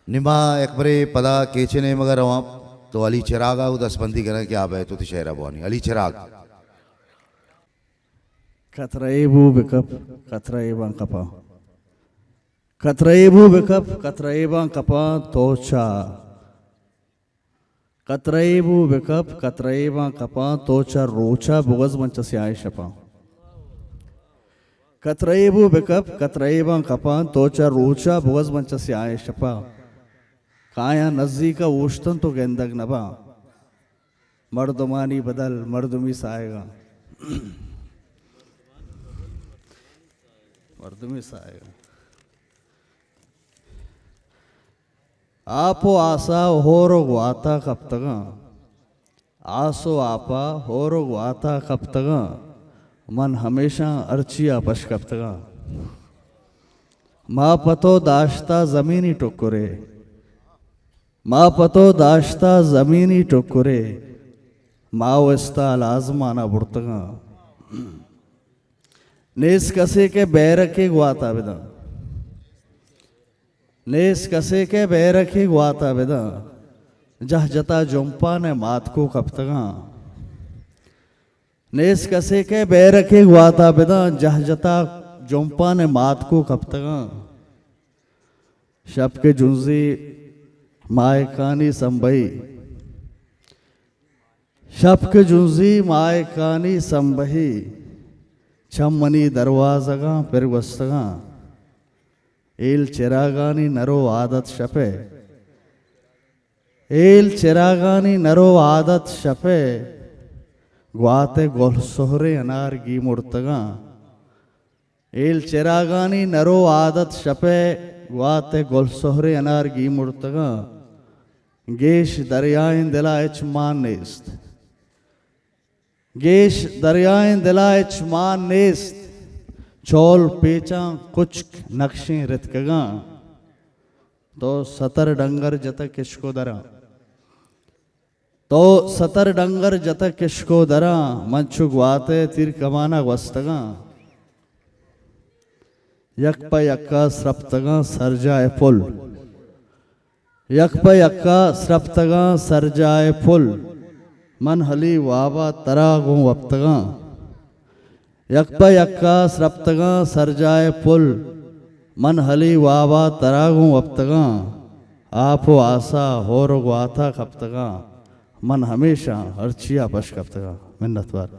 निमा एकबरे पदा केचने मगर वहाँ तो अली चिराग आउ दसबंदी करें क्या है तो शहरा बोनी अली चिराग कतरेबू बिकप कतरेबा कपा कतरेबू बिकप कतरेबा कपा तोचा कतरेबू बिकप कतरेबा कपा तोचा रोचा बुगज मंच से आय शपा कतरेबू बिकप कतरेबा कपा तोचा रोचा बुगज मंच से आय शपा काया नज़दीका ओश्तन तो गेंदग नबा मर्दमानी बदल मर्दमी साएगा मर्दमी साएगा आपो आसा होरो गुआता कब तक आसो आपा होरो गुआता कब तक मन हमेशा अर्चिया पश कब तक माँ पतो दाश्ता ज़मीनी टुकुरे माँ पतो दाश्ता ज़मीनी टुकुरे माँ वस्ता लाजमाना बुर्तगा नेस कसे के बैर के गुआता बेदा नेस कसे के बैर के गुआता बेदा जह जता जुम्पा ने मात को कब तगा नेस कसे के बैर के गुआता बेदा जह जता जुम्पा ने मात को कब तगा शब के जुंजी मायकानी संभई शब के जुंजी मायकानी संभई छमनी दरवाज़गा फिर वस्तगा एल चिरागानी नरो आदत शपे एल चिरागानी नरो आदत शपे ग्वाते गोल सोहरे अनार गी मुर्तगा एल चिरागानी नरो आदत शपे ग्वाते गोल सोहरे अनार गी मुर्तगा गेश दरियाएं दिला मान नेस्त गेश दरियाएं दिला मान नेस्त चौल पेचा कुछ नक्शे रितकगा तो सतर डंगर जत किसको दरा तो सतर डंगर जत किसको दरा मंचु ग्वाते तीर कमाना वस्तगा यक प यक्का स्रप्तगा सरजाए पुल यक प यक्का स्रप्तगा सरजाए पुल मन हली वावा तरागों वप्तगा यक प यक्का स्रप्तगा सरजाए पुल मन हली वावा तरागों वप्तगा आपो आसा होरो ग्वाथा कप्तगा मन हमेशा अर्चिया पश कप्तगा मिन्नतवार।